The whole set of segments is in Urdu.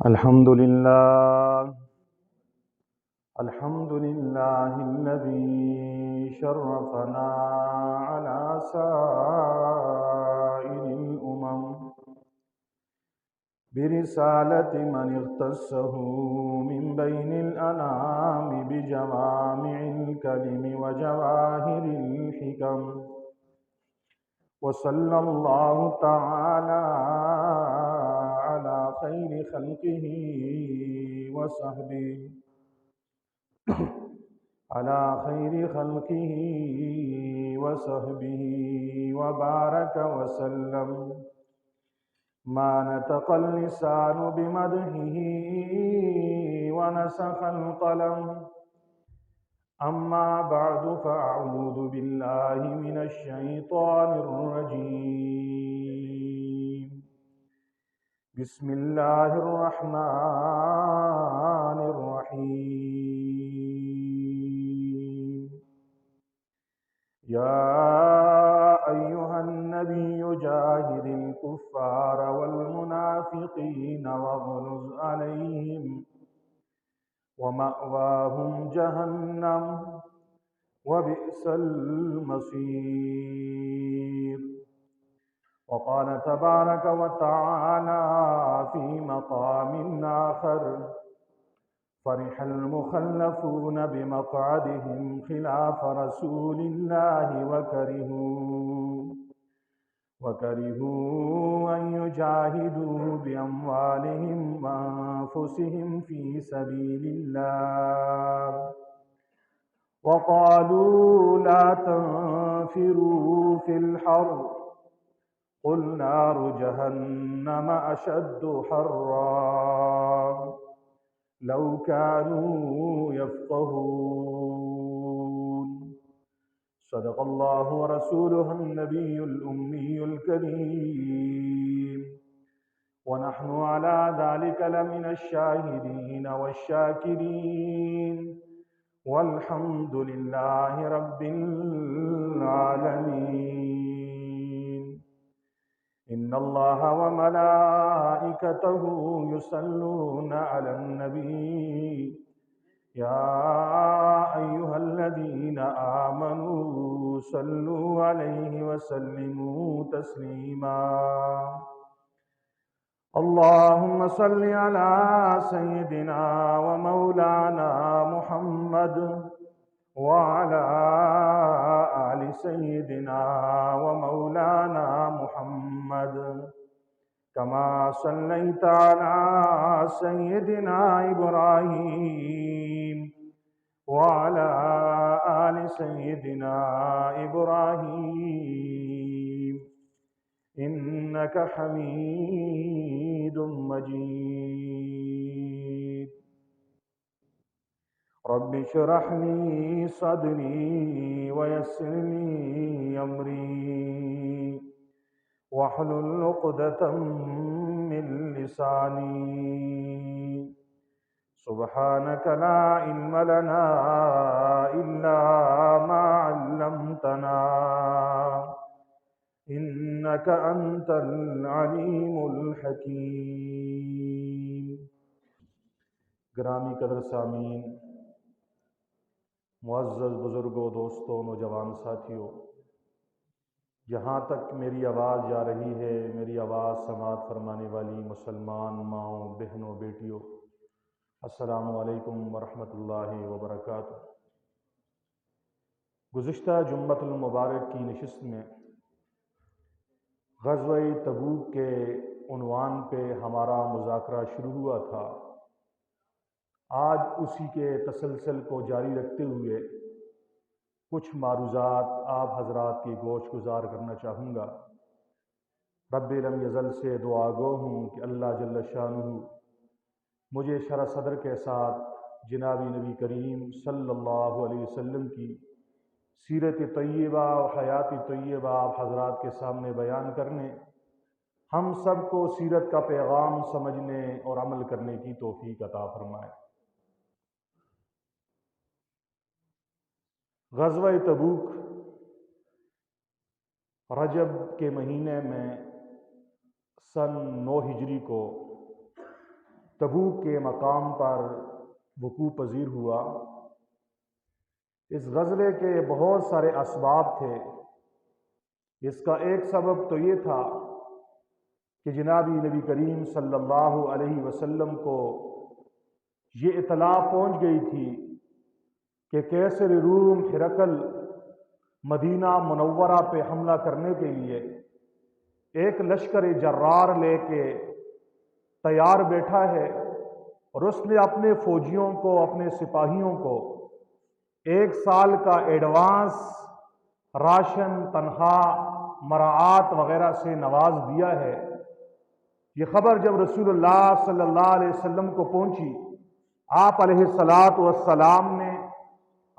الحمد لله الحمد لله الذي شرفنا على سائر الأمم برسالة من اختصه من بين الأنام بجوامع الكلم وجواهر الحكم، وصلى الله تعالى على خير خلقه وصحبه على خير خلقه وصحبه وبارك وسلم. ما نطق اللسان بمدحه ونسخ القلم. أما بعد فأعوذ بالله من الشيطان الرجيم. بسم الله الرحمن الرحيم. يا أيها النبي جاهد الكفار والمنافقين واغلظ عليهم ومأواهم جهنم وبئس المصير. وقال تبارك وتعالى في مقام آخر: فرح المخلفون بمقعدهم خلاف رسول الله وكرهوا أن يجاهدوا بأموالهم وأنفسهم في سبيل الله، وقالوا لا تنفروا في الحر قل نار جهنم أشد حرا لو كانوا يفقهون. صدق الله ورسوله النبي الأمي الكريم، ونحن على ذلك لمن الشاهدين والشاكرين، والحمد لله رب العالمين. إن الله وملائكته يصلون على النبي يا أيها الذين آمنوا صلوا عليه وسلموا تسليما. اللهم صل على سيدنا ومولانا محمد وعلى آل سيدنا ومولانا محمد، كما صليت على سيدنا إبراهيم وعلى آل سيدنا إبراهيم إنك حميد مجيد. رب اشرح لي صدري ويسر لي أمري واحلل عقدة من لساني. سبحانك لا علم لنا إلا ما علمتنا إنك أنت العليم الحكيم. گرامی قدر سامعین، معزز بزرگوں، دوستوں، نوجوان ساتھیوں، جہاں تک میری آواز جا رہی ہے، میری آواز سماعت فرمانے والی مسلمان ماؤں، بہنوں، بیٹیوں، السلام علیکم ورحمۃ اللہ وبرکاتہ۔ گزشتہ جمعۃ المبارک کی نشست میں غزوہ تبوک کے عنوان پہ ہمارا مذاکرہ شروع ہوا تھا۔ آج اسی کے تسلسل کو جاری رکھتے ہوئے کچھ معروضات آپ حضرات کی گوش گزار کرنا چاہوں گا۔ رب لم یزل سے دعا گو ہوں کہ اللہ جل شانہ مجھے شرح صدر کے ساتھ جنابی نبی کریم صلی اللہ علیہ وسلم کی سیرت طیبہ و حیات طیبہ آپ حضرات کے سامنے بیان کرنے، ہم سب کو سیرت کا پیغام سمجھنے اور عمل کرنے کی توفیق عطا فرمائے۔ غزوہ تبوک رجب کے مہینے میں سن 9 ہجری کو تبوک کے مقام پر وقوع پذیر ہوا۔ اس غزوے کے بہت سارے اسباب تھے۔ اس کا ایک سبب تو یہ تھا کہ جناب نبی کریم صلی اللہ علیہ وسلم کو یہ اطلاع پہنچ گئی تھی کہ کیسر روم ہرقل مدینہ منورہ پہ حملہ کرنے کے لیے ایک لشکر جرار لے کے تیار بیٹھا ہے، اور اس نے اپنے فوجیوں کو، اپنے سپاہیوں کو 1 سال کا ایڈوانس راشن، تنخواہ، مراعات وغیرہ سے نواز دیا ہے۔ یہ خبر جب رسول اللہ صلی اللہ علیہ وسلم کو پہنچی، آپ علیہ الصلاۃ والسلام نے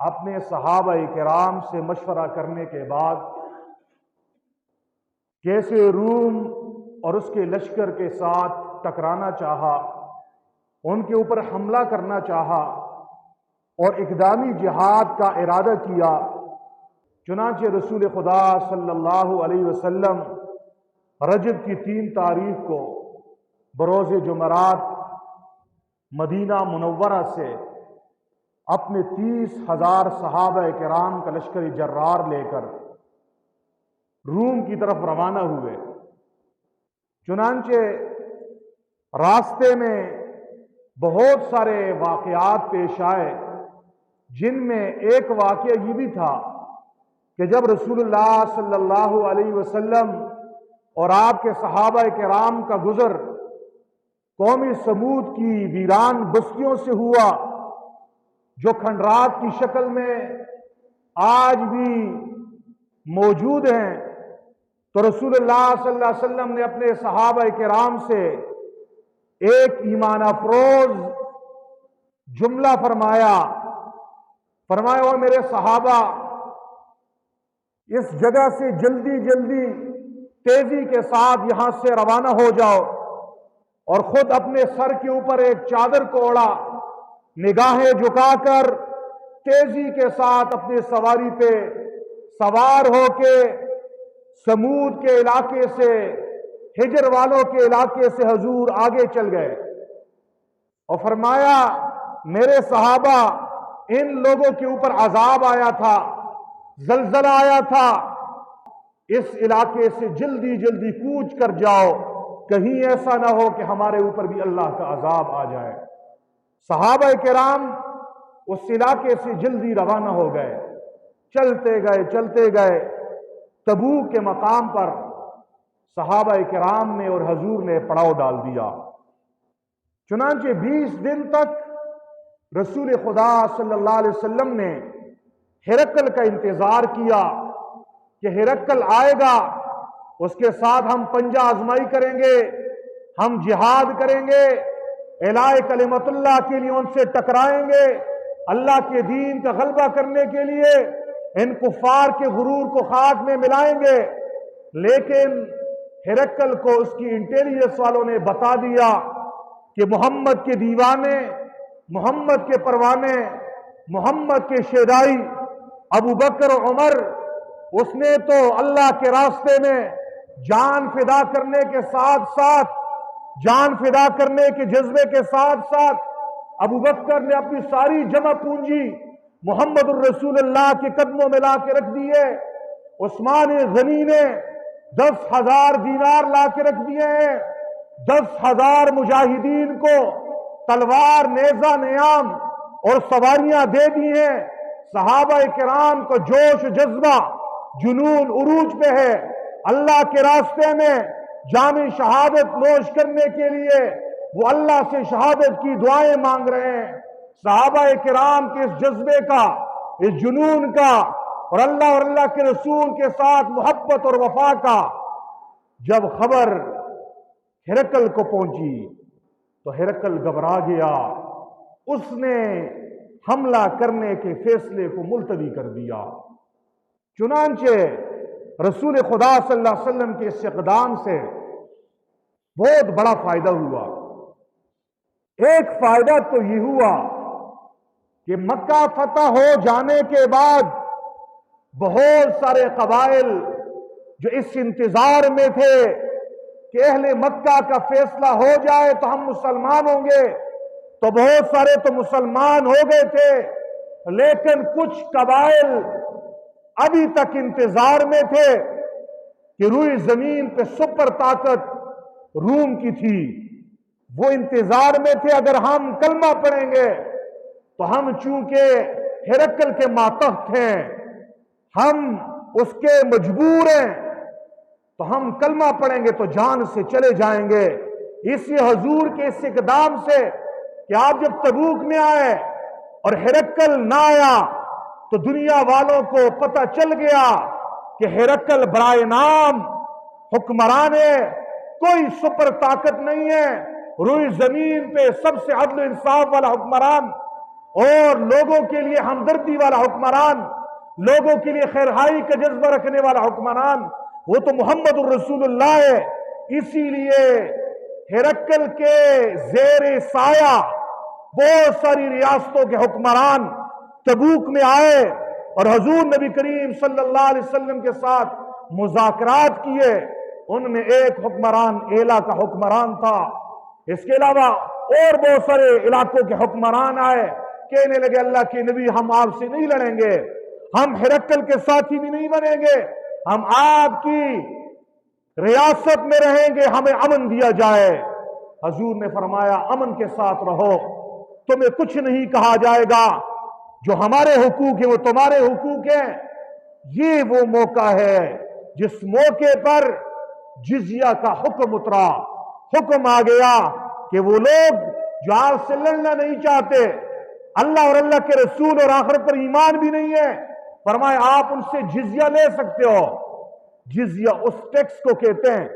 اپنے صحابہ کرام سے مشورہ کرنے کے بعد کیسے روم اور اس کے لشکر کے ساتھ ٹکرانا چاہا، ان کے اوپر حملہ کرنا چاہا اور اقدامی جہاد کا ارادہ کیا۔ چنانچہ رسول خدا صلی اللہ علیہ وسلم رجب کی 3 تاریخ کو بروز جمعرات مدینہ منورہ سے اپنے 30,000 صحابہ کرام کا لشکر جرار لے کر روم کی طرف روانہ ہوئے۔ چنانچہ راستے میں بہت سارے واقعات پیش آئے، جن میں ایک واقعہ یہ بھی تھا کہ جب رسول اللہ صلی اللہ علیہ وسلم اور آپ کے صحابہ کرام کا گزر قوم سمود کی ویران بستیوں سے ہوا، جو کھنڈرات کی شکل میں آج بھی موجود ہیں، تو رسول اللہ صلی اللہ علیہ وسلم نے اپنے صحابہ کرام سے ایک ایمان افروز جملہ فرمایا اور میرے صحابہ اس جگہ سے جلدی جلدی تیزی کے ساتھ یہاں سے روانہ ہو جاؤ، اور خود اپنے سر کے اوپر ایک چادر کو اوڑھا، نگاہیں جھکا کر تیزی کے ساتھ اپنی سواری پہ سوار ہو کے سمود کے علاقے سے، ہجر والوں کے علاقے سے حضور آگے چل گئے، اور فرمایا میرے صحابہ، ان لوگوں کے اوپر عذاب آیا تھا، زلزلہ آیا تھا، اس علاقے سے جلدی جلدی کوچ کر جاؤ، کہیں ایسا نہ ہو کہ ہمارے اوپر بھی اللہ کا عذاب آ جائے۔ صحابہ کرام اس علاقے سے جلدی روانہ ہو گئے، چلتے گئے تبوک کے مقام پر صحابہ کرام نے اور حضور نے پڑاؤ ڈال دیا۔ چنانچہ 20 دن تک رسول خدا صلی اللہ علیہ وسلم نے ہرقل کا انتظار کیا کہ ہرقل آئے گا، اس کے ساتھ ہم پنجہ آزمائی کریں گے، ہم جہاد کریں گے، اعلاء کلمت اللہ کے لیے ان سے ٹکرائیں گے، اللہ کے دین کا غلبہ کرنے کے لیے ان کفار کے غرور کو خاک میں ملائیں گے۔ لیکن ہرقل کو اس کی انٹیلیجنس والوں نے بتا دیا کہ محمد کے دیوانے، محمد کے پروانے، محمد کے شیدائی ابو بکر و عمر، اس نے تو اللہ کے راستے میں جان فدا کرنے کے ساتھ ساتھ، جان فدا کرنے کے جذبے کے ساتھ ساتھ ابو بکر نے اپنی ساری جمع پونجی محمد الرسول اللہ کے قدموں میں لا کے رکھ دیے، عثمان غنی نے 10,000 دینار لا کے رکھ دیے ہیں، 10,000 مجاہدین کو تلوار، نیزہ، نیام اور سواریاں دے دی ہیں۔ صحابہ کرام کو جوش، جذبہ، جنون عروج پہ ہے، اللہ کے راستے میں جام شہادت نوش کرنے کے لیے وہ اللہ سے شہادت کی دعائیں مانگ رہے ہیں۔ صحابہ کرام کے اس جذبے کا، اس جنون کا، اور اللہ کے رسول کے ساتھ محبت اور وفا کا جب خبر ہرقل کو پہنچی تو ہرقل گھبرا گیا، اس نے حملہ کرنے کے فیصلے کو ملتوی کر دیا۔ چنانچہ رسول خدا صلی اللہ علیہ وسلم کے اس اقدام سے بہت بڑا فائدہ ہوا۔ ایک فائدہ تو یہ ہوا کہ مکہ فتح ہو جانے کے بعد بہت سارے قبائل جو اس انتظار میں تھے کہ اہل مکہ کا فیصلہ ہو جائے تو ہم مسلمان ہوں گے، تو بہت سارے تو مسلمان ہو گئے تھے، لیکن کچھ قبائل ابھی تک انتظار میں تھے کہ روئی زمین پہ سپر طاقت روم کی تھی، وہ انتظار میں تھے اگر ہم کلمہ پڑھیں گے تو ہم چونکہ ہرقل کے ماتحت ہیں، ہم اس کے مجبور ہیں، تو ہم کلمہ پڑھیں گے تو جان سے چلے جائیں گے۔ اسی حضور کے اس اقدام سے کہ آپ جب تبوک میں آئے اور ہرقل نہ آیا تو دنیا والوں کو پتہ چل گیا کہ ہرقل برائے نام حکمران ہے، کوئی سپر طاقت نہیں ہے، روئی زمین پہ سب سے عدل و انصاف والا حکمران اور لوگوں کے لیے ہمدردی والا حکمران، لوگوں کے لیے خیرخواہی کا جذبہ رکھنے والا حکمران وہ تو محمد الرسول اللہ ہے۔ اسی لیے ہرقل کے زیر سایہ بہت ساری ریاستوں کے حکمران تبوک میں آئے اور حضور نبی کریم صلی اللہ علیہ وسلم کے ساتھ مذاکرات کیے۔ ان میں ایک حکمران ایلا کا حکمران تھا، اس کے علاوہ اور بہت سارے علاقوں کے حکمران آئے، کہنے لگے اللہ کے نبی ہم آپ سے نہیں لڑیں گے، ہم ہرقل کے ساتھی بھی نہیں بنیں گے، ہم آپ کی ریاست میں رہیں گے، ہمیں امن دیا جائے۔ حضور نے فرمایا امن کے ساتھ رہو، تمہیں کچھ نہیں کہا جائے گا، جو ہمارے حقوق ہیں وہ تمہارے حقوق ہیں۔ یہ وہ موقع ہے جس موقع پر جزیہ کا حکم اترا، حکم آ گیا کہ وہ لوگ جو آپ سے لڑنا نہیں چاہتے، اللہ اور اللہ کے رسول اور آخرت پر ایمان بھی نہیں ہے، فرمایا آپ ان سے جزیہ لے سکتے ہو۔ جزیہ اس ٹیکس کو کہتے ہیں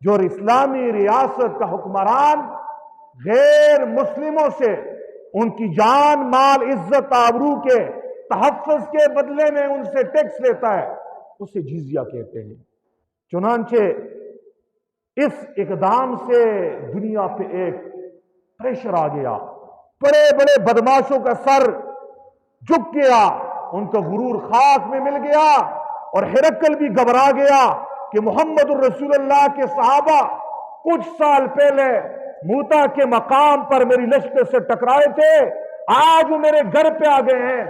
جو اسلامی ریاست کا حکمران غیر مسلموں سے ان کی جان مال عزت آبرو کے تحفظ کے بدلے میں ان سے ٹیکس لیتا ہے، اسے جزیہ کہتے ہیں۔ چنانچہ اس اقدام سے دنیا پہ ایک پریشر آ گیا، بڑے بڑے بدماشوں کا سر جھک گیا، ان کا غرور خاک میں مل گیا، اور ہرقل بھی گھبرا گیا کہ محمد الرسول اللہ کے صحابہ کچھ سال پہلے موتا کے مقام پر میری لشکر سے ٹکرائے تھے، آج وہ میرے گھر پہ آ گئے ہیں،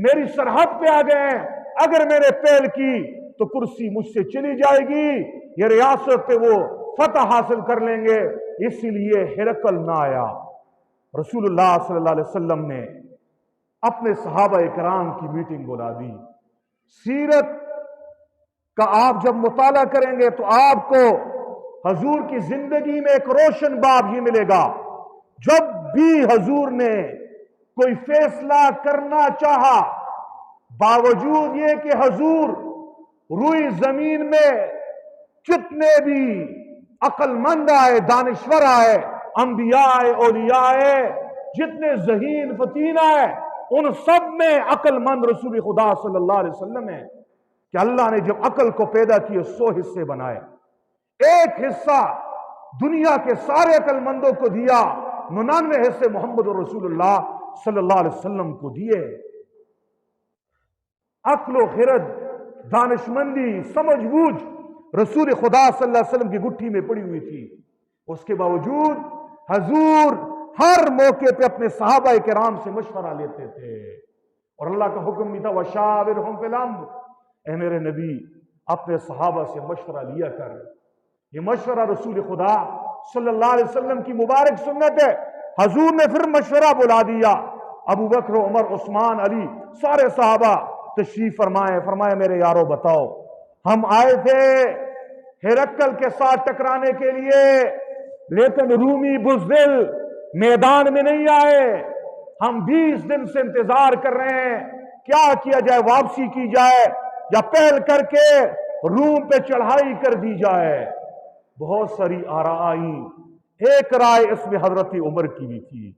میری سرحد پہ آ گئے ہیں، اگر میں نے پہل کی تو کرسی مجھ سے چلی جائے گی، یہ ریاست پہ وہ فتح حاصل کر لیں گے۔ اسی لیے ہرقل نہ آیا۔ رسول اللہ صلی اللہ علیہ وسلم نے اپنے صحابہ کرام کی میٹنگ بلا دی۔ سیرت کا آپ جب مطالعہ کریں گے تو آپ کو حضور کی زندگی میں ایک روشن باب ہی ملے گا۔ جب بھی حضور نے کوئی فیصلہ کرنا چاہا، باوجود یہ کہ حضور روئی زمین میں جتنے بھی عقل مند آئے، دانشور آئے، انبیاء آئے، اولیاء آئے، جتنے ذہین فتین آئے، ان سب میں عقل مند رسول خدا صلی اللہ علیہ وسلم ہے کہ اللہ نے جب عقل کو پیدا کیے 100 حصے بنائے، ایک حصہ دنیا کے سارے عقل مندوں کو دیا، 99 حصے محمد رسول اللہ صلی اللہ علیہ وسلم کو دیے۔ عقل و خرد، دانشمندی، سمجھ بوجھ رسول خدا صلی اللہ علیہ وسلم کی گٹھی میں پڑی ہوئی تھی۔ اس کے باوجود حضور ہر موقع پہ اپنے صحابہ کرام سے مشورہ لیتے تھے، اور اللہ کا حکم بھی تھا وَشَاوِرْهُمْ فِي الْأَمْرِ، اے میرے نبی اپنے صحابہ سے مشورہ لیا کر۔ یہ مشورہ رسول خدا صلی اللہ علیہ وسلم کی مبارک سنت ہے۔ حضور نے پھر مشورہ بلا دیا، ابو بکر، عمر، عثمان، علی، سارے صحابہ تشریف فرمائے۔ فرمایا میرے یارو بتاؤ، ہم آئے تھے ہرقل کے ساتھ ٹکرانے کے لیے، لیکن رومی بزدل میدان میں نہیں آئے، ہم 20 دن سے انتظار کر رہے ہیں، کیا کیا جائے، واپسی کی جائے یا پہل کر کے روم پہ چڑھائی کر دی جائے۔ بہت ساری آراء آئیں، ایک رائے اس میں حضرت عمر کی بھی تھی۔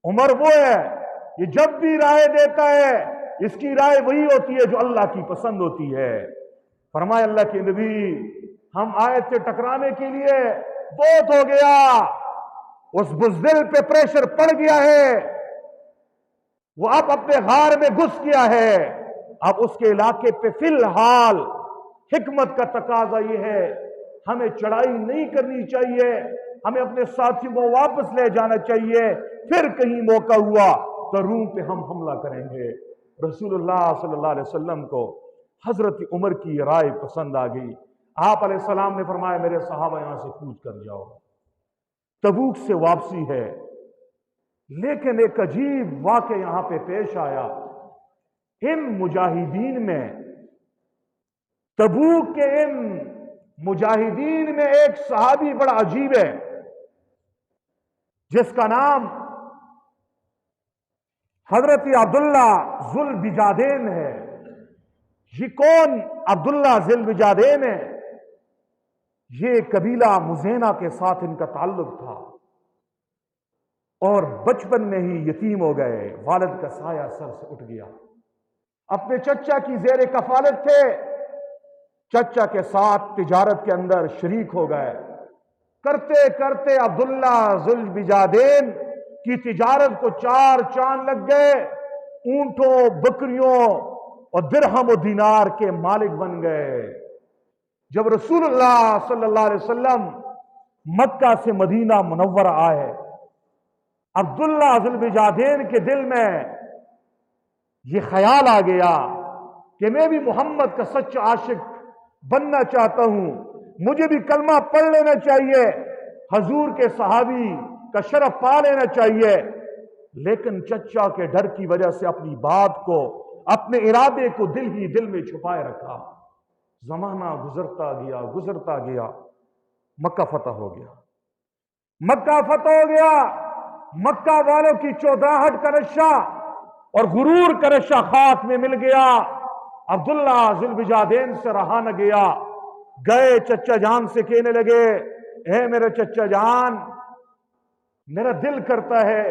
عمر وہ ہے یہ جب بھی رائے دیتا ہے اس کی رائے وہی ہوتی ہے جو اللہ کی پسند ہوتی ہے۔ فرمایا اللہ کے نبی ہم آئے تھے ٹکرانے کے لیے، بہت ہو گیا، اس بزدل پہ پریشر پڑ گیا ہے، وہ اب اپنے غار میں گھس گیا ہے، اب اس کے علاقے پہ فی الحال حکمت کا تقاضا یہ ہے ہمیں چڑھائی نہیں کرنی چاہیے، ہمیں اپنے ساتھیوں کو واپس لے جانا چاہیے، پھر کہیں موقع ہوا تو روم پہ ہم حملہ کریں گے۔ رسول اللہ صلی اللہ علیہ وسلم کو حضرت عمر کی یہ رائے پسند آ گئی۔ آپ علیہ السلام نے فرمایا میرے صحابہ یہاں سے کوچ کر جاؤ۔ تبوک سے واپسی ہے، لیکن ایک عجیب واقعہ یہاں پہ پیش آیا۔ ان مجاہدین میں، تبوک کے ان مجاہدین میں ایک صحابی بڑا عجیب ہے جس کا نام حضرت عبداللہ ذو البجادین ہے۔ یہ کون عبداللہ ذو البجادین ہے؟ یہ قبیلہ مزینہ کے ساتھ ان کا تعلق تھا، اور بچپن میں ہی یتیم ہو گئے، والد کا سایہ سر سے اٹھ گیا، اپنے چچا کی زیر کفالت تھے، چچا کے ساتھ تجارت کے اندر شریک ہو گئے، کرتے کرتے عبداللہ ذو البجادین کی تجارت کو 4 چاند لگ گئے، اونٹوں، بکریوں اور درہم و دینار کے مالک بن گئے۔ جب رسول اللہ صلی اللہ علیہ وسلم مکہ سے مدینہ منورہ آئے، عبداللہ ذو البجادین کے دل میں یہ خیال آ گیا کہ میں بھی محمد کا سچا عاشق بننا چاہتا ہوں، مجھے بھی کلمہ پڑھ لینا چاہیے، حضور کے صحابی کا شرف پا لینا چاہیے۔ لیکن چچا کے ڈر کی وجہ سے اپنی بات کو، اپنے ارادے کو دل ہی دل میں چھپائے رکھا۔ زمانہ گزرتا گیا، مکہ فتح ہو گیا، مکہ فتح ہو گیا۔ مکہ والوں کی چودراہٹ کا نشہ اور غرور کا نشہ خاک میں مل گیا۔ عبداللہ ذو البجادین سے رہا نہ گیا، گئے چچا جان سے کہنے لگے، اے میرے چچا جان، میرا دل کرتا ہے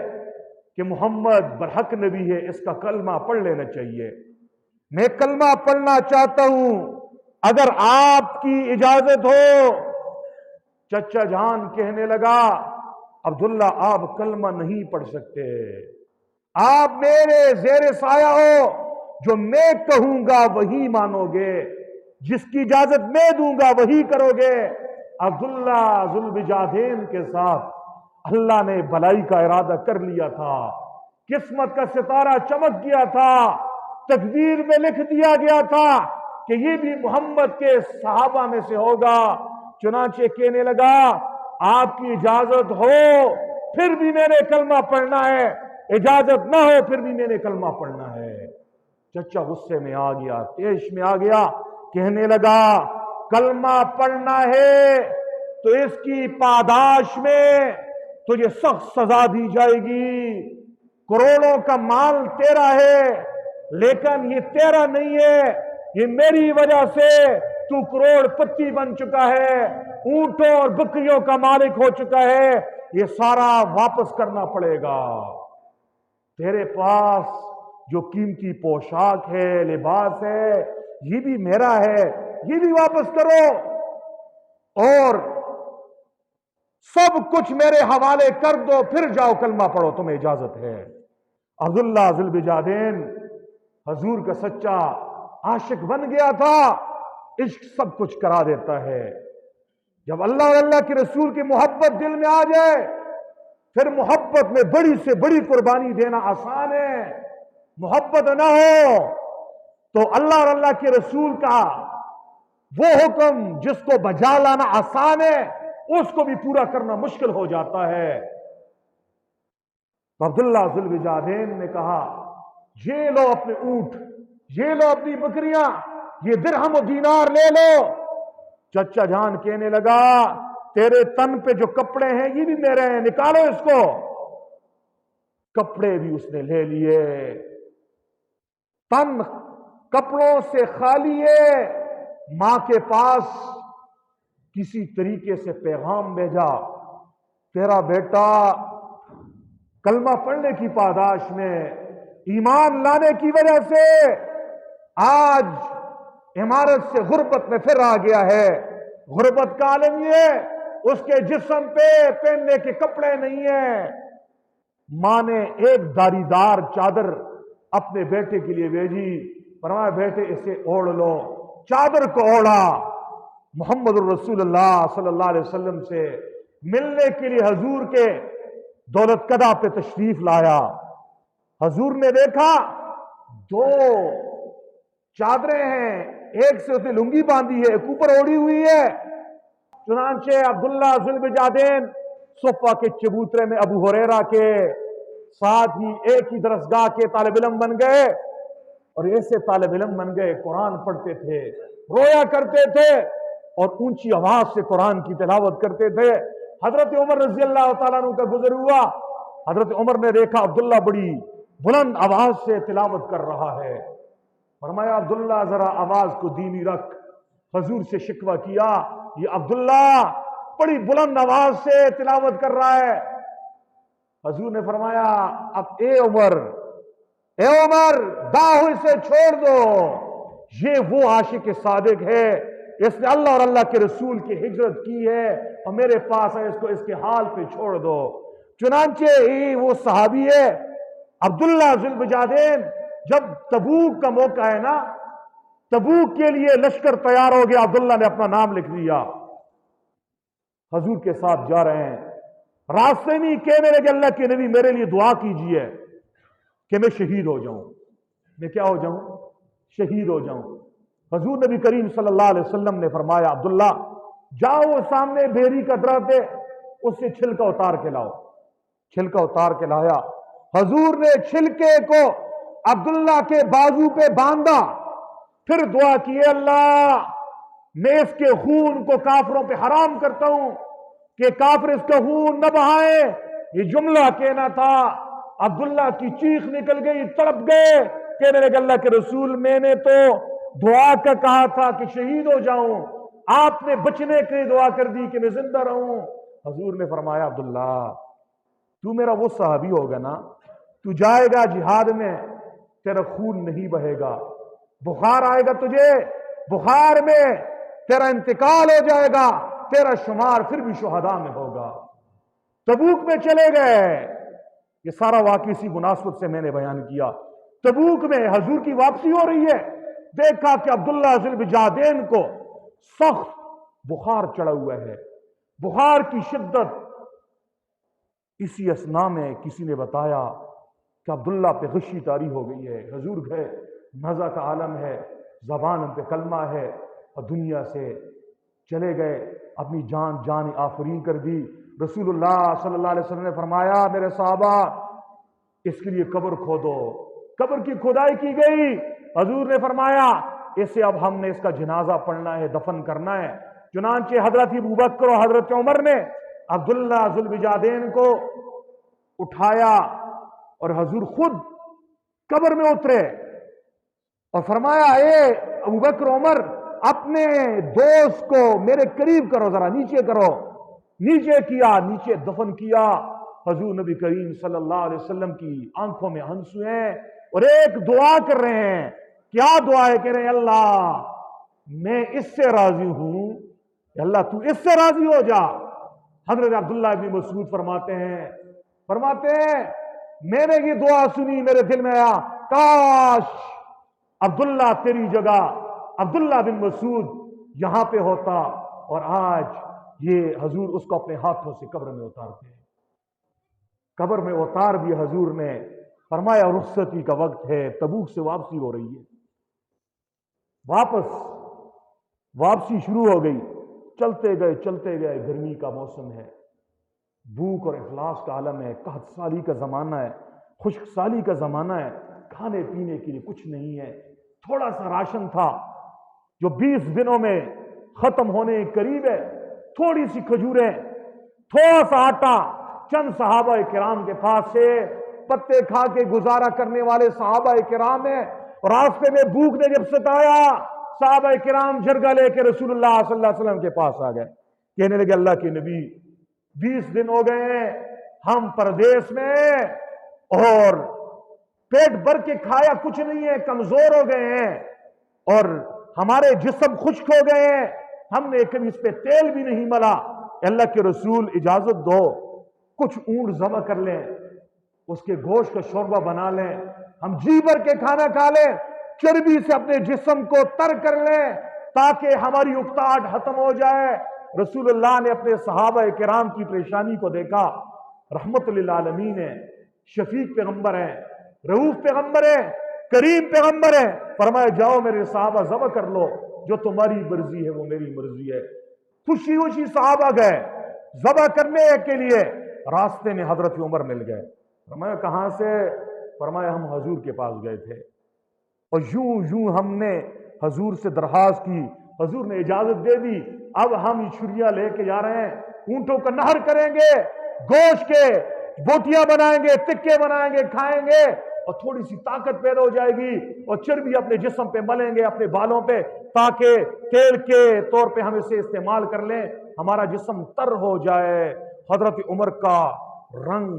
کہ محمد برحق نبی ہے، اس کا کلمہ پڑھ لینا چاہیے، میں کلمہ پڑھنا چاہتا ہوں، اگر آپ کی اجازت ہو۔ چچا جان کہنے لگا، عبداللہ آپ کلمہ نہیں پڑھ سکتے، آپ میرے زیر سایہ ہو، جو میں کہوں گا وہی مانو گے، جس کی اجازت میں دوں گا وہی کرو گے۔ عبداللہ ذو البجادین کے ساتھ اللہ نے بھلائی کا ارادہ کر لیا تھا، قسمت کا ستارہ چمک گیا تھا، تقدیر میں لکھ دیا گیا تھا کہ یہ بھی محمد کے صحابہ میں سے ہوگا۔ چنانچہ کہنے لگا، آپ کی اجازت ہو پھر بھی میں نے کلمہ پڑھنا ہے، اجازت نہ ہو پھر بھی میں نے کلمہ پڑھنا ہے۔ چچا غصے میں آ گیا، تیش میں آ گیا، کہنے لگا، کلمہ پڑھنا ہے تو اس کی پاداش میں تجھے سخت سزا دی جائے گی، کروڑوں کا مال تیرا ہے، لیکن یہ تیرا نہیں ہے، یہ میری وجہ سے تو کروڑ پتی بن چکا ہے، اونٹوں اور بکریوں کا مالک ہو چکا ہے، یہ سارا واپس کرنا پڑے گا۔ تیرے پاس جو قیمتی پوشاک ہے، لباس ہے، یہ بھی میرا ہے، یہ بھی واپس کرو، اور سب کچھ میرے حوالے کر دو، پھر جاؤ کلمہ پڑھو، تمہیں اجازت ہے۔ عبداللہ ذو البجادین حضور کا سچا عاشق بن گیا تھا، عشق سب کچھ کرا دیتا ہے۔ جب اللہ اور اللہ کے رسول کی محبت دل میں آ جائے، پھر محبت میں بڑی سے بڑی قربانی دینا آسان ہے۔ محبت نہ ہو تو اللہ اور اللہ کے رسول کا وہ حکم جس کو بجا لانا آسان ہے، اس کو بھی پورا کرنا مشکل ہو جاتا ہے۔ عبداللہ ذو البجادین نے کہا، یہ لو اپنے اونٹ، یہ لو اپنی بکریاں، یہ درہم و دینار لے لو۔ چچا جان کہنے لگا، تیرے تن پہ جو کپڑے ہیں یہ بھی میرے ہیں، نکالو اس کو۔ کپڑے بھی اس نے لے لیے، تن کپڑوں سے خالی ہے۔ ماں کے پاس کسی طریقے سے پیغام بھیجا، تیرا بیٹا کلمہ پڑھنے کی پاداش میں، ایمان لانے کی وجہ سے آج عمارت سے غربت میں پھر آ گیا ہے۔ غربت کا عالم یہ ہے، اس کے جسم پہ پہننے کے کپڑے نہیں ہیں۔ ماں نے ایک داری دار چادر اپنے بیٹے کے لیے بھیجی، فرمایا بیٹے اسے اوڑھ لو۔ چادر کو اوڑھا، محمد الرسول اللہ صلی اللہ علیہ وسلم سے ملنے کے لیے حضور کے دولت کدہ پہ تشریف لایا۔ حضور نے دیکھا دو چادریں ہیں، ایک سے اسے لنگی باندھی ہے، ایک اوپر اوڑی ہوئی ہے۔ چنانچہ عبداللہ ذو البجادین صفہ کے چبوترے میں ابو ہریرہ کے ساتھ ہی ایک ہی درسگاہ کے طالب علم بن گئے، اور ایسے طالب علم بن گئے قرآن پڑھتے تھے، رویا کرتے تھے اور اونچی آواز سے قرآن کی تلاوت کرتے تھے۔ حضرت عمر رضی اللہ تعالیٰ عنہ کا گزر ہوا، حضرت عمر نے دیکھا عبداللہ بڑی بلند آواز سے تلاوت کر رہا ہے، فرمایا عبداللہ ذرا آواز کو دھیمی رکھ۔ حضور سے شکوہ کیا، یہ عبداللہ بڑی بلند آواز سے تلاوت کر رہا ہے۔ حضور نے فرمایا اب اے عمر داؤ اسے چھوڑ دو، یہ وہ عاشق صادق ہے، اس نے اللہ اور اللہ کے رسول کی ہجرت کی ہے اور میرے پاس ہے، اس کو اس کے حال پہ چھوڑ دو۔ چنانچہ وہ صحابی ہے عبداللہ ذو البجادین، جب تبوک کا موقع ہے نا، تبوک کے لیے لشکر تیار ہو گیا، عبداللہ نے اپنا نام لکھ دیا، حضور کے ساتھ جا رہے ہیں۔ راستے میں کہنے لگے اللہ کے نبی میرے لیے دعا کیجئے کہ میں شہید ہو جاؤں، میں کیا ہو جاؤں؟ شہید ہو جاؤں۔ حضور نبی کریم صلی اللہ علیہ وسلم نے فرمایا عبداللہ جاؤ، وہ سامنے بیری کا درخت ہے، اس سے چھلکا اتار کے لاؤ۔ چھلکا اتار کے لایا، حضور نے چھلکے کو عبداللہ کے بازو پہ باندھا، پھر دعا کی اللہ میں اس کے خون کو کافروں پہ حرام کرتا ہوں کہ کافر اس کا خون نہ بہائے۔ یہ جملہ کہنا تھا، عبداللہ کی چیخ نکل گئی، تڑپ گئے، کہنے لگے اللہ کے رسول میں نے تو دعا کا کہا تھا کہ شہید ہو جاؤں، آپ نے بچنے کی دعا کر دی کہ میں زندہ رہوں۔ حضور نے فرمایا عبداللہ تو میرا وہ صحابی ہوگا نا، تو جائے گا جہاد میں، تیرا خون نہیں بہے گا، بخار آئے گا تجھے، بخار میں تیرا انتقال ہو جائے گا، تیرا شمار پھر بھی شہداء میں ہوگا۔ تبوک میں چلے گئے، یہ سارا واقعہ اسی مناسبت سے میں نے بیان کیا۔ تبوک میں حضور کی واپسی ہو رہی ہے، دیکھا کہ عبداللہ ذو البجادین کو سخت بخار چڑھا ہوا ہے، بخار کی شدت۔ اسی اثناء میں کسی نے بتایا کہ عبداللہ پہ غشی طاری ہو گئی ہے، حضور گئے، نزع کا عالم ہے، زبان پہ کلمہ ہے، اور دنیا سے چلے گئے، اپنی جان آفرین کر دی۔ رسول اللہ صلی اللہ علیہ وسلم نے فرمایا میرے صحابہ اس کے لیے قبر کھودو، قبر کی کھدائی کی گئی۔ حضور نے فرمایا اسے اب ہم نے اس کا جنازہ پڑھنا ہے، دفن کرنا ہے۔ چنانچہ حضرت ابوبکر اور حضرت عمر نے عبداللہ ذو البجادین کو اٹھایا اور حضور خود قبر میں اترے اور فرمایا اے ابوبکر عمر اپنے دوست کو میرے قریب کرو، ذرا نیچے کرو۔ نیچے کیا، نیچے دفن کیا۔ حضور نبی کریم صلی اللہ علیہ وسلم کی آنکھوں میں آنسو ہیں اور ایک دعا کر رہے ہیں۔ کیا دعا ہے؟ کہہ رہے ہیں اللہ میں اس سے راضی ہوں، اللہ تو اس سے راضی ہو جا۔ حضرت عبداللہ بن مسعود فرماتے ہیں میں نے یہ دعا سنی، میرے دل میں آیا کاش عبداللہ تیری جگہ عبداللہ بن مسعود یہاں پہ ہوتا اور آج یہ حضور اس کو اپنے ہاتھوں سے قبر میں اتارتے ہیں۔ قبر میں اتار بھی حضور نے فرمایا رخصتی کا وقت ہے، تبوک سے واپسی ہو رہی ہے۔ واپسی شروع ہو گئی، چلتے گئے، گرمی کا موسم ہے، بھوک اور افلاس کا عالم ہے، قحط سالی کا زمانہ ہے، خشک سالی کا زمانہ ہے، کھانے پینے کے لیے کچھ نہیں ہے۔ تھوڑا سا راشن تھا جو 20 دنوں میں ختم ہونے کے قریب ہے، تھوڑی سی کھجوریں، تھوڑا سا آٹا۔ چند صحابہ کرام کے پاس سے پتے کھا کے گزارا کرنے والے صحابہ کرام ہیں، اور راستے میں بھوک نے جب ستایا صحابہ کرام جرگہ لے کے رسول اللہ صلی اللہ علیہ وسلم کے پاس آ گئے، کہنے لگے اللہ کے نبی 20 دن ہو گئے ہیں ہم پردیس میں اور پیٹ بھر کے کھایا کچھ نہیں ہے، کمزور ہو گئے ہیں اور ہمارے جسم خشک ہو گئے ہیں، ہم نے کبھی اس پہ تیل بھی نہیں ملا۔ اللہ کے رسول اجازت دو کچھ اونٹ ذبح کر لیں، اس کے گوشت کا شوربہ بنا لیں، ہم جی بھر کے کھانا کھا لیں، چربی سے اپنے جسم کو تر کر لیں، تاکہ ہماری اکتاہٹ ختم ہو جائے۔ رسول اللہ نے اپنے صحابہ کرام کی پریشانی کو دیکھا، رحمت للعالمین ہے، شفیق پیغمبر ہیں، رؤوف پیغمبر ہیں، کریم پیغمبر ہیں، فرمایا جاؤ میرے صحابہ ذبح کر لو، جو تمہاری مرضی ہے وہ میری مرضی ہے۔ خوشی خوشی صحابہ گئے ذبح کرنے کے لیے، راستے میں حضرت عمر مل گئے، فرمایا کہاں سے؟ فرمایا ہم حضور کے پاس گئے تھے، اور یوں یوں ہم نے حضور سے درخواست کی، حضور نے اجازت دے دی، اب ہم یہ چھریاں لے کے جا رہے ہیں، اونٹوں کا نہر کریں گے، گوشت کے بوٹیاں بنائیں گے، تکے بنائیں گے، کھائیں گے، اور تھوڑی سی طاقت پیدا ہو جائے گی، اور چربی اپنے جسم پہ ملیں گے، اپنے بالوں پہ، تاکہ تیل کے طور پہ ہم اسے استعمال کر لیں، ہمارا جسم تر ہو جائے۔ حضرت عمر کا رنگ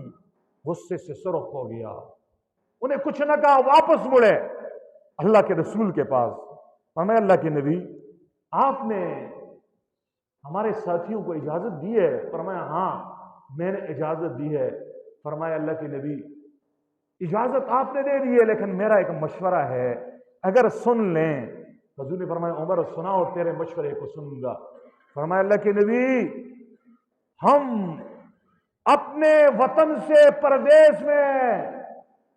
غصے سے سرخ ہو گیا، انہیں کچھ نہ کہا، واپس مڑے اللہ کے رسول کے پاس، فرمایا اللہ کے نبی آپ نے ہمارے ساتھیوں کو اجازت دی ہے؟ فرمایا ہاں میں نے اجازت دی ہے۔ فرمایا اللہ کے نبی اجازت آپ نے دے دی ہے، لیکن میرا ایک مشورہ ہے، اگر سن لیں۔ حضور نے فرمایا عمر سناؤ، تیرے مشورے کو سنوں گا۔ فرمایا اللہ کے نبی ہم اپنے وطن سے پردیس میں،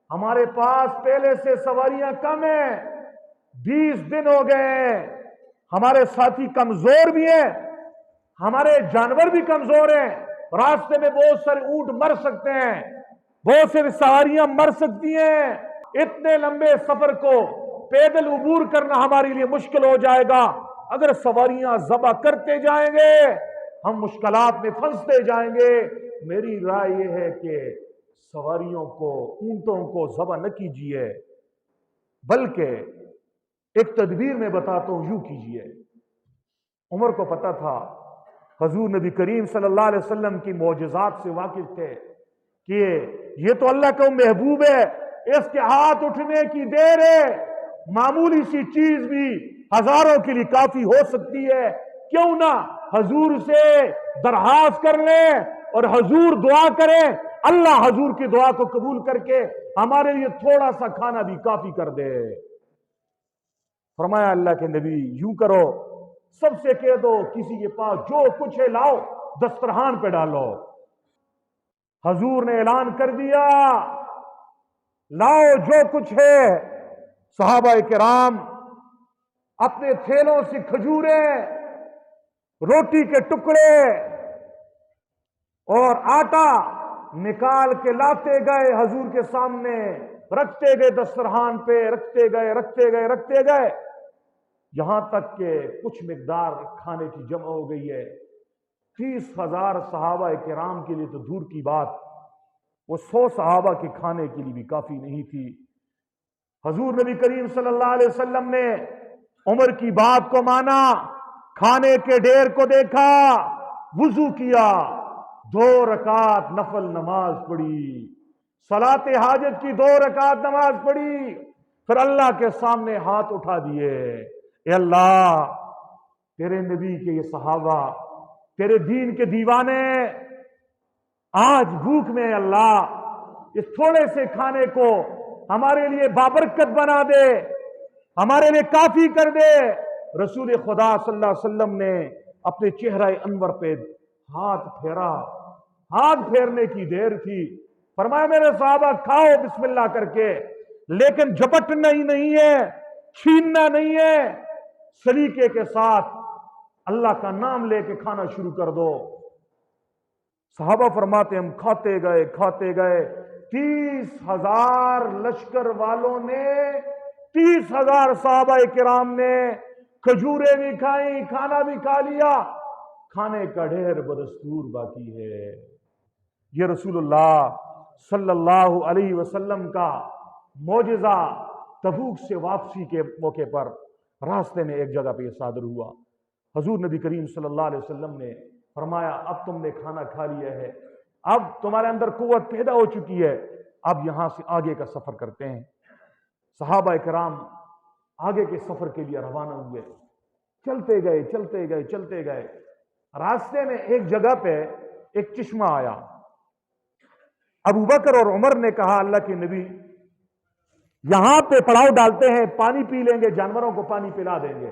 ہمارے پاس پہلے سے سواریاں کم ہیں، 20 دن ہو گئے، ہمارے ساتھی کمزور بھی ہیں، ہمارے جانور بھی کمزور ہیں، راستے میں بہت سارے اونٹ مر سکتے ہیں، بہت سے سواریاں مر سکتی ہیں، اتنے لمبے سفر کو پیدل عبور کرنا ہمارے لیے مشکل ہو جائے گا، اگر سواریاں ذبح کرتے جائیں گے ہم مشکلات میں پھنستے جائیں گے۔ میری رائے یہ ہے کہ سواریوں کو، اونٹوں کو ذبح نہ کیجیے، بلکہ ایک تدبیر میں بتاتا ہوں، یوں کیجیے۔ عمر کو پتا تھا حضور نبی کریم صلی اللہ علیہ وسلم کی معجزات سے واقف تھے کہ یہ تو اللہ کا محبوب ہے، اس کے ہاتھ اٹھنے کی دیر ہے، معمولی سی چیز بھی ہزاروں کے لیے کافی ہو سکتی ہے، کیوں نہ حضور سے درخواست کر لیں اور حضور دعا کریں، اللہ حضور کی دعا کو قبول کر کے ہمارے لیے تھوڑا سا کھانا بھی کافی کر دے۔ فرمایا اللہ کے نبی یوں کرو، سب سے کہہ دو کسی کے پاس جو کچھ ہے لاؤ، دسترخوان پہ ڈالو۔ حضور نے اعلان کر دیا لاؤ جو کچھ ہے۔ صحابہ کرام اپنے تھیلوں سے کھجوریں، روٹی کے ٹکڑے اور آٹا نکال کے لاتے گئے، حضور کے سامنے رکھتے گئے، دسترخوان پہ رکھتے گئے، یہاں تک کہ کچھ مقدار کھانے کی جمع ہو گئی ہے۔ 30,000 صحابہ کرام کے لیے تو دور کی بات، وہ 100 صحابہ کے کھانے کے لیے بھی کافی نہیں تھی۔ حضور نبی کریم صلی اللہ علیہ وسلم نے عمر کی بات کو مانا، کھانے کے ڈھیر کو دیکھا، وضو کیا، 2 رکعت نفل نماز پڑھی، صلاۃ حاجت کی 2 رکعت نماز پڑھی، پھر اللہ کے سامنے ہاتھ اٹھا دیے، اے اللہ تیرے نبی کے یہ صحابہ، تیرے دین کے دیوانے آج بھوک میں، اللہ اس تھوڑے سے کھانے کو ہمارے لیے بابرکت بنا دے، ہمارے لیے کافی کر دے۔ رسول خدا صلی اللہ علیہ وسلم نے اپنے چہرہ انور پہ ہاتھ پھیرا، ہاتھ پھیرنے کی دیر تھی، فرمایا میرے صحابہ کھاؤ بسم اللہ کر کے، لیکن جھپٹنا ہی نہیں ہے، چھیننا نہیں ہے، سلیقے کے ساتھ اللہ کا نام لے کے کھانا شروع کر دو۔ صحابہ فرماتے ہم کھاتے گئے 30,000 لشکر والوں نے، 30,000 صحابہ کرام نے کھجوریں بھی کھائیں، کھانا بھی کھا لیا، کھانے کا ڈھیر بدستور باقی ہے۔ یہ رسول اللہ صلی اللہ علیہ وسلم کا معجزہ تبوک سے واپسی کے موقع پر راستے میں ایک جگہ پہ یہ صادر ہوا۔ حضور نبی کریم صلی اللہ علیہ وسلم نے فرمایا اب تم نے کھانا کھا لیا ہے، اب تمہارے اندر قوت پیدا ہو چکی ہے، اب یہاں سے آگے کا سفر کرتے ہیں۔ صحابہ کرام آگے کے سفر کے لیے روانہ ہوئے، چلتے گئے، راستے میں ایک جگہ پہ ایک چشمہ آیا۔ ابو بکر اور عمر نے کہا اللہ کے نبی یہاں پہ پڑاؤ ڈالتے ہیں، پانی پی لیں گے، جانوروں کو پانی پلا دیں گے۔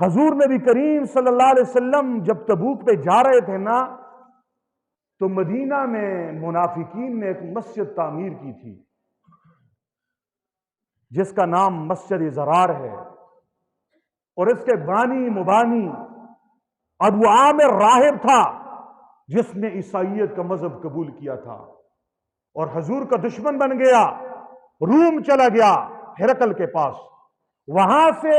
حضور نبی کریم صلی اللہ علیہ وسلم جب تبوک پہ جا رہے تھے نا، تو مدینہ میں منافقین نے ایک مسجد تعمیر کی تھی جس کا نام مسجد زرار ہے، اور اس کے بانی مبانی ابو عامر راہب تھا جس نے عیسائیت کا مذہب قبول کیا تھا اور حضور کا دشمن بن گیا، روم چلا گیا ہرقل کے پاس۔ وہاں سے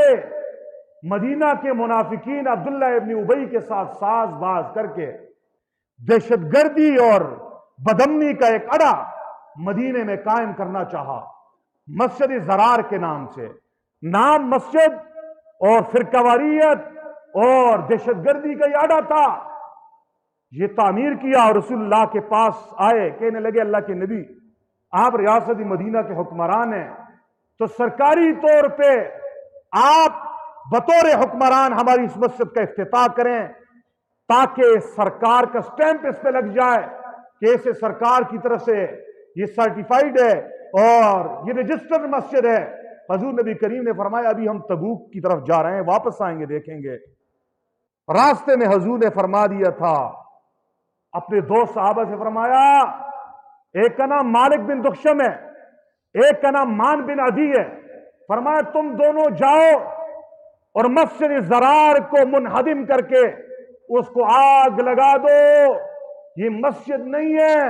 مدینہ کے منافقین عبداللہ ابن ابی کے ساتھ ساز باز کر کے دہشت گردی اور بدامنی کا ایک اڈا مدینے میں قائم کرنا چاہا، مسجد زرار کے نام سے۔ نام مسجد اور فرقواریت اور دہشت گردی کا یہ اڈا تھا۔ یہ تعمیر کیا اور رسول اللہ کے پاس آئے، کہنے لگے اللہ کے نبی، آپ ریاست مدینہ کے حکمران ہیں، تو سرکاری طور پہ آپ بطور حکمران ہماری اس مسجد کا افتتاح کریں تاکہ سرکار کا سٹیمپ اس پہ لگ جائے کہ اسے سرکار کی طرف سے یہ سرٹیفائیڈ ہے اور یہ رجسٹرڈ مسجد ہے۔ حضور نبی کریم نے فرمایا ابھی ہم تبوک کی طرف جا رہے ہیں، واپس آئیں گے دیکھیں گے۔ راستے میں حضور نے فرما دیا تھا، اپنے دو صحابہ سے فرمایا، ایک کا نام مالک بن دخشم ہے، ایک کا نام مان بن عدی ہے، فرمایا تم دونوں جاؤ اور مسجد زرار کو منہدم کر کے اس کو آگ لگا دو۔ یہ مسجد نہیں ہے،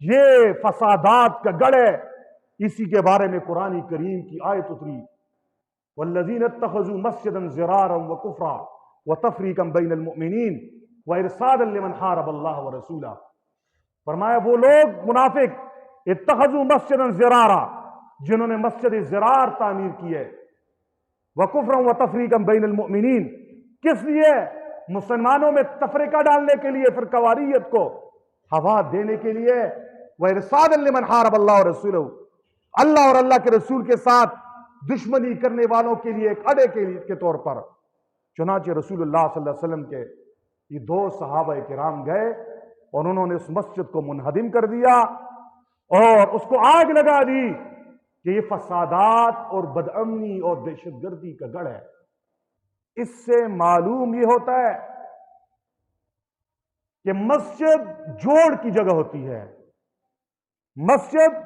یہ فسادات کا گڑھ ہے۔ اسی کے بارے میں قرآن کریم کی آیت اتری، والذین اتخذوا مسجدا ضرارا وکفرا وتفریقا بین المؤمنین وارصادا لمن حارب اللہ ورسولہ۔ فرمایا وہ لوگ منافق اتخذوا مسجدا ضرارا، جنہوں نے مسجد زرار تعمیر کی ہے، وکفرا وتفریقا بین المؤمنین، کس لیے؟ مسلمانوں میں تفرقہ ڈالنے کے لیے، فرقواریت کو ہوا دینے کے لیے، وارصادا لمن حارب اللہ ورسولہ، اللہ اور اللہ کے رسول کے ساتھ دشمنی کرنے والوں کے لیے ایک اڈے کے طور پر۔ چنانچہ رسول اللہ صلی اللہ علیہ وسلم کے یہ دو صحابہ کرام گئے اور انہوں نے اس مسجد کو منہدم کر دیا اور اس کو آگ لگا دی کہ یہ فسادات اور بدامنی اور دہشت گردی کا گڑھ ہے۔ اس سے معلوم یہ ہوتا ہے کہ مسجد جوڑ کی جگہ ہوتی ہے، مسجد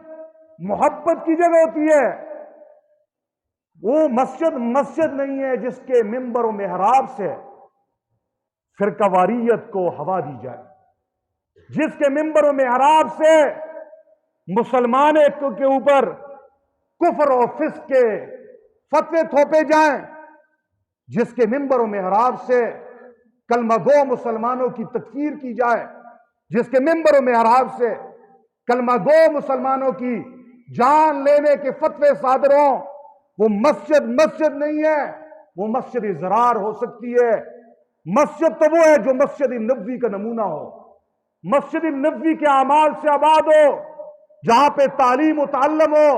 محبت کی جگہ ہوتی ہے۔ وہ مسجد نہیں ہے جس کے ممبر و محراب سے فرقواریت کو ہوا دی جائے، جس کے ممبر و محراب سے مسلمان کے اوپر کفر و فسق کے فتوے تھوپے جائیں، جس کے ممبر و محراب سے کلمہ گو مسلمانوں کی تکفیر کی جائے، جس کے ممبر و محراب سے کلمہ گو مسلمانوں کی جان لینے کے فتوے صادر ہوں، وہ مسجد نہیں ہے، وہ مسجد زرار ہو سکتی ہے۔ مسجد تو وہ ہے جو مسجد نبوی کا نمونہ ہو، مسجد نبوی کے اعمال سے آباد ہو، جہاں پہ تعلیم و تعلم ہو،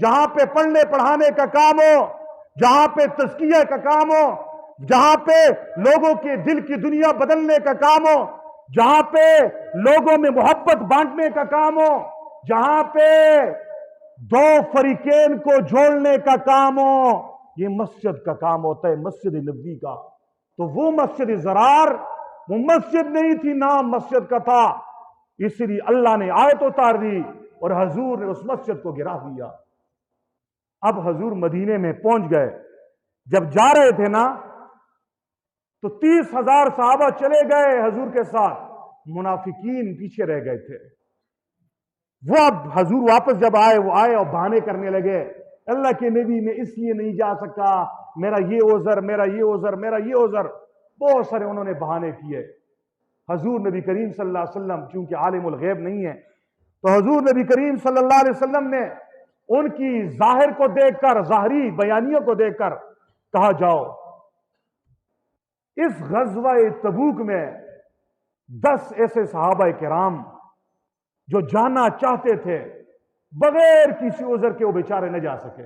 جہاں پہ پڑھنے پڑھانے کا کام ہو، جہاں پہ تزکیہ کا کام ہو، جہاں پہ لوگوں کے دل کی دنیا بدلنے کا کام ہو، جہاں پہ لوگوں میں محبت بانٹنے کا کام ہو، جہاں پہ دو فریقین کو جوڑنے کا کام ہو، یہ مسجد کا کام ہوتا ہے، مسجد نبوی کا۔ تو وہ مسجد زرار وہ مسجد نہیں تھی، نام مسجد کا تھا، اس لیے اللہ نے آیت اتار دی اور حضور نے اس مسجد کو گرا دیا۔ اب حضور مدینے میں پہنچ گئے، جب جا رہے تھے نا تو 30,000 صحابہ چلے گئے حضور کے ساتھ، منافقین پیچھے رہ گئے تھے۔ وہ اب حضور واپس جب آئے، وہ آئے اور بہانے کرنے لگے، اللہ کے نبی میں اس لیے نہیں جا سکا، میرا یہ عذر، میرا یہ عذر، میرا یہ عذر، بہت سارے انہوں نے بہانے کیے۔ حضور نبی کریم صلی اللہ علیہ وسلم چونکہ عالم الغیب نہیں ہے، تو حضور نبی کریم صلی اللہ علیہ وسلم نے ان کی ظاہر کو دیکھ کر، ظاہری بیانیوں کو دیکھ کر کہا جاؤ۔ اس غزوہ تبوک میں 10 ایسے صحابہ کرام جو جانا چاہتے تھے، بغیر کسی عذر کے وہ بیچارے نہ جا سکے،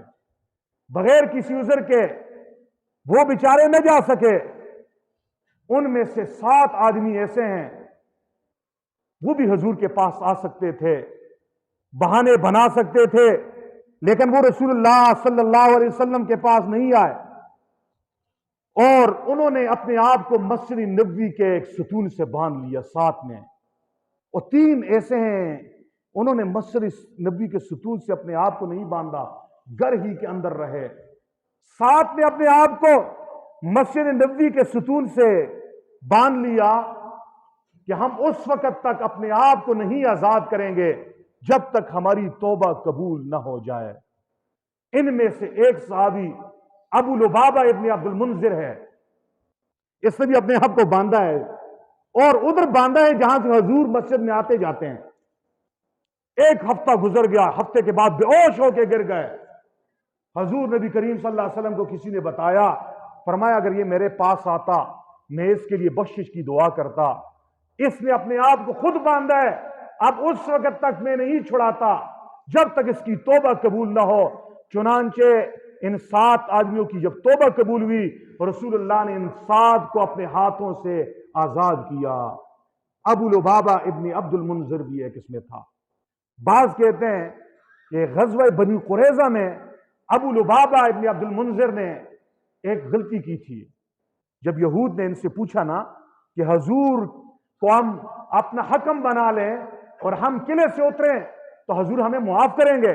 بغیر کسی عذر کے وہ بیچارے نہ جا سکے۔ ان میں سے 7 آدمی ایسے ہیں، وہ بھی حضور کے پاس آ سکتے تھے، بہانے بنا سکتے تھے، لیکن وہ رسول اللہ صلی اللہ علیہ وسلم کے پاس نہیں آئے۔ اور انہوں نے اپنے آپ کو مسجد نبوی کے ایک ستون سے باندھ لیا ساتھ میں، اور 3 ایسے ہیں انہوں نے مسجد نبوی کے ستون سے اپنے آپ کو نہیں باندھا، گھر ہی کے اندر رہے، ساتھ میں اپنے آپ کو مسجد نبوی کے ستون سے باندھ لیا کہ ہم اس وقت تک اپنے آپ کو نہیں آزاد کریں گے جب تک ہماری توبہ قبول نہ ہو جائے۔ ان میں سے ایک صحابی ابو لبابہ ابن عبد المنذر ہے، اس نے بھی اپنے آپ کو باندھا ہے، اور ادھر باندھا ہے جہاں سے حضور مسجد میں آتے جاتے ہیں۔ ایک ہفتہ گزر گیا، ہفتے کے بعد بے ہوش ہو کے گر گئے۔ حضور نبی کریم صلی اللہ علیہ وسلم کو کسی نے بتایا، فرمایا اگر یہ میرے پاس آتا میں اس کے لیے بخشش کی دعا کرتا، اس نے اپنے آپ کو خود باندھا ہے، اب اس وقت تک میں نہیں چھڑاتا جب تک اس کی توبہ قبول نہ ہو۔ چنانچہ ان 7 آدمیوں کی جب توبہ قبول ہوئی، رسول اللہ نے ان 7 کو اپنے ہاتھوں سے آزاد کیا۔ ابو لبابہ ابن عبد المنذر بھی ایک اس میں تھا۔ بعض کہتے ہیں کہ غزوہ بنی قریظہ میں ابو لبابہ ابن عبد المنذر نے ایک غلطی کی تھی۔ جب یہود نے ان سے پوچھا نا کہ حضور کو ہم اپنا حکم بنا لیں اور ہم قلعے سے اتریں تو حضور ہمیں معاف کریں گے،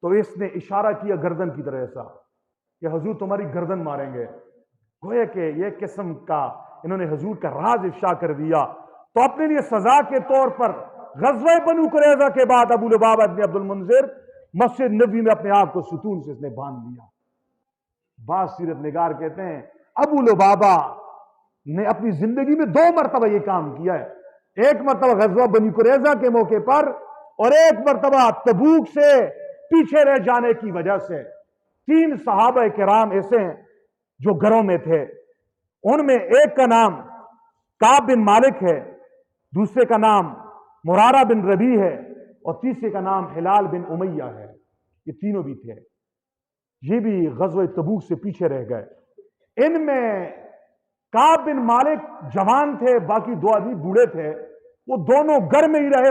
تو اس نے اشارہ کیا گردن کی طرح ایسا کہ حضور تمہاری گردن ماریں گے، گویا کہ یہ قسم کا انہوں نے حضور کا راز افشا کر دیا۔ تو اپنے لیے سزا کے طور پر غزوہ بنو قریظہ کے بعد ابو لبابہ ابن عبد المنذر مسجد نبوی میں اپنے آپ کو ستون سے اس نے باندھ لیا۔ بعض سیرت نگار کہتے ہیں ابو لبابہ نے اپنی زندگی میں 2 مرتبہ یہ کام کیا ہے، ایک مرتبہ غزوہ بنی قریظہ کے موقع پر، اور ایک مرتبہ تبوک سے پیچھے رہ جانے کی وجہ سے۔ 3 صحابہ کرام ایسے ہیں جو گھروں میں تھے، ان میں ایک کا نام کعب بن مالک ہے، دوسرے کا نام مرارہ بن ربیع ہے، اور تیسرے کا نام ہلال بن امیہ ہے۔ یہ تینوں بھی تھے، یہ بھی غزوہ تبوک سے پیچھے رہ گئے۔ ان میں کعب بن مالک جوان تھے، باقی 2 آدمی بوڑھے تھے، وہ دونوں گھر میں ہی رہے،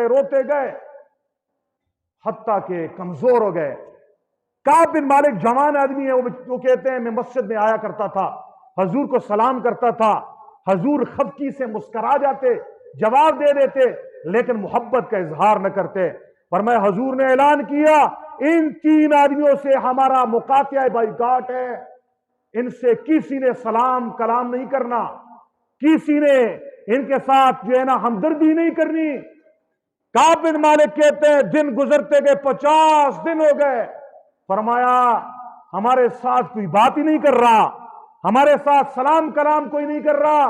روتے گئے حتیٰ کہ کمزور ہو گئے۔ کعب بن مالک جوان آدمی ہے، وہ کہتے ہیں میں مسجد میں آیا کرتا تھا، حضور کو سلام کرتا تھا، حضور خفقی سے مسکرا جاتے، جواب دے دیتے، لیکن محبت کا اظہار نہ کرتے۔ فرمایا حضور نے اعلان کیا ان 3 آدمیوں سے ہمارا مقاطعہ بائیکاٹ ہے، ان سے کسی نے سلام کلام نہیں کرنا، کسی نے ان کے ساتھ جو ہے نا ہمدردی نہیں کرنی۔ کعب بن مالک کہتے ہیں دن گزرتے گئے، 50 دن ہو گئے، فرمایا ہمارے ساتھ کوئی بات ہی نہیں کر رہا، ہمارے ساتھ سلام کلام کوئی نہیں کر رہا۔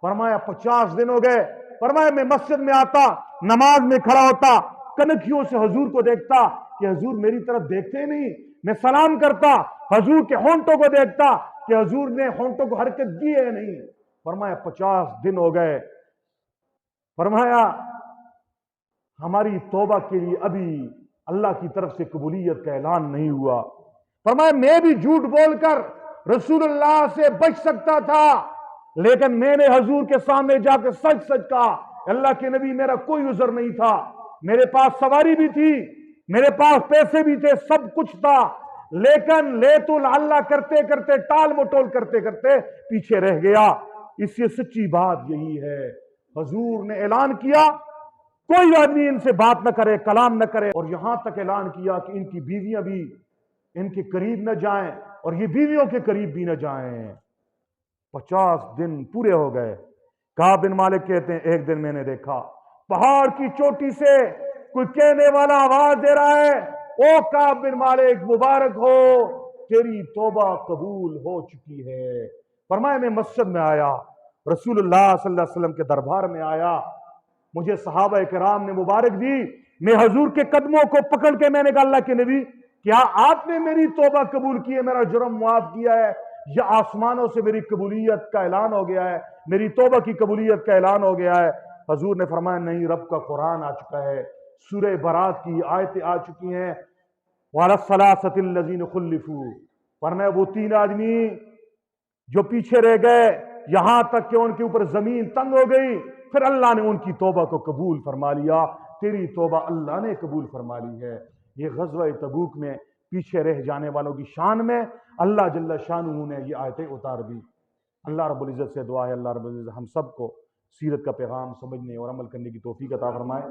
فرمایا 50 دن ہو گئے، فرمایا میں مسجد میں آتا، نماز میں کھڑا ہوتا، کنکھیوں سے حضور کو دیکھتا کہ حضور میری طرف دیکھتے نہیں، میں سلام کرتا، حضور کے ہونٹوں کو دیکھتا کہ حضور نے ہونٹوں کو حرکت دی ہے نہیں۔ فرمایا 50 دن ہو گئے، فرمایا ہماری توبہ کے لیے ابھی اللہ کی طرف سے قبولیت کا اعلان نہیں ہوا۔ فرمایا میں بھی جھوٹ بول کر رسول اللہ سے بچ سکتا تھا، لیکن میں نے حضور کے سامنے جا کے سچ کہا، اللہ کے نبی میرا کوئی عذر نہیں تھا، میرے پاس سواری بھی تھی، میرے پاس پیسے بھی تھے، سب کچھ تھا، لیکن لیت اللہ کرتے کرتے، ٹال مٹول کرتے کرتے پیچھے رہ گیا۔ اس سے سچی بات یہی ہے، حضور نے اعلان کیا کوئی آدمی ان سے بات نہ کرے، کلام نہ کرے، اور یہاں تک اعلان کیا کہ ان کی بیویاں بھی ان کے قریب نہ جائیں اور یہ بیویوں کے قریب بھی نہ جائیں۔ 50 دن پورے ہو گئے۔ کعب بن مالک کہتے ہیں ایک دن میں نے دیکھا پہاڑ کی چوٹی سے کوئی کہنے والا آواز دے رہا ہے، او کعب بن مالک مبارک ہو، تیری توبہ قبول ہو چکی ہے۔ فرمایا میں مسجد میں آیا، رسول اللہ صلی اللہ علیہ وسلم کے دربار میں آیا، مجھے صحابہ کرام نے مبارک دی، میں حضور کے قدموں کو پکڑ کے میں نے کہا اللہ کے نبی کیا آپ نے میری توبہ قبول کی ہے، میرا جرم معاف کیا ہے، یا آسمانوں سے میری قبولیت کا اعلان ہو گیا ہے، میری توبہ کی قبولیت کا اعلان ہو گیا ہے؟ حضور نے فرمایا نہیں، رب کا قرآن آ چکا ہے، سورہ برات کی آیتیں آ چکی ہیں، وَعَلَى الثَّلَاثَةِ الَّذِينَ خُلِّفُوا، فرمایا وہ 3 آدمی جو پیچھے رہ گئے یہاں تک کہ ان کے اوپر زمین تنگ ہو گئی، پھر اللہ نے ان کی توبہ کو قبول فرما لیا، تیری توبہ اللہ نے قبول فرما لی ہے۔ یہ غزوہ تبوک میں پیچھے رہ جانے والوں کی شان میں اللہ جل شانہ نے یہ آیتیں اتار دی۔ اللہ رب العزت سے دعا ہے اللہ رب العزت ہم سب کو سیرت کا پیغام سمجھنے اور عمل کرنے کی توفیق عطا فرمائے۔